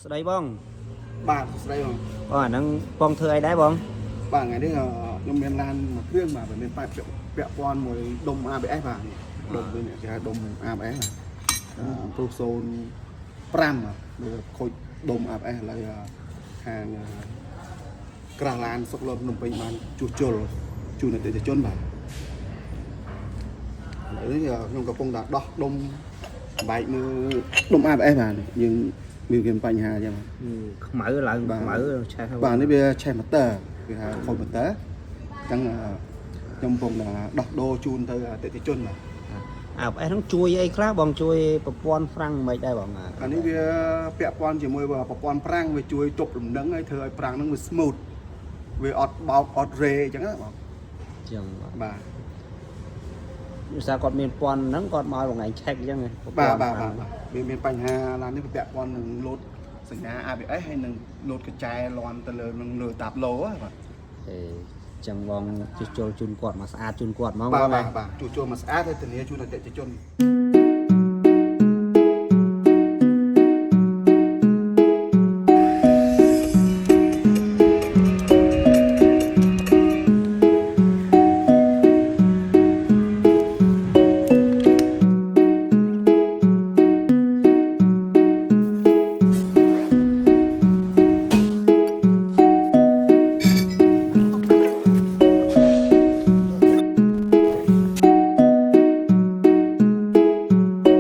ស្ដីបងបាទស្ដីបងអាហ្នឹងបងធ្វើអីដែរបងបាទថ្ងៃនេះខ្ញុំមានឡានមួយគ្រឿងបាទមានប៉ែពាក់ព័ន្ធមួយដុំ ABS បាទដុំនេះគេហៅដុំ ABS បាទទូ05បាទដូចខូចដុំ ABS ឥឡូវខាងក្រាស់ឡានសុកលភ្នំពេញបានជួសជុលជូនអតិថិជនបាទឥឡូវនេះខ្ញុំកំពុងតែដោះដុំបែកមើលដុំ ABS បាទយើងមានបញ្ហាអញ្ចឹងខ្មៅឡើងខ្មៅឆេះបាទនេះវាឆេះម៉ូទ័រគេហៅខូចម៉ូទ័រអញ្ចឹងខ្ញុំកំពុងតែដោះដូរជូនទៅអតិថិជនបាទABSហ្នឹងជួយអីខ្លះបងជួយប្រព័ន្ធហ្វ្រាំងមិនដែរបងអានេះវាពាក់ព័ន្ធជាមួយប្រព័ន្ធប្រាំងវាជួយទប់លំនឹងហើយធ្វើឲ្យប្រាំងហ្នឹងវា smooth វាអត់បោកអត់រេអញ្ចឹងណាបងចឹងបាទឧស្សាហ៍គាត់មានពន្ធហ្នឹងគាត់មកបងឯងឆែកអញ្ចឹងបាទវាមានបញ្ហាឡាននេះពាក់ព័ន្ធនឹងលោតសញ្ញា ABS ហើយនឹងលោតកញ្ចែលាន់ទៅលើនឹងលើតាប់ឡូបាទចឹងបងជួសជុលជូនគាត់មកស្អាតជូនគាត់ហ្មងបាទជួសជុលមកស្អាតហើយធានាជូនអតិថិជន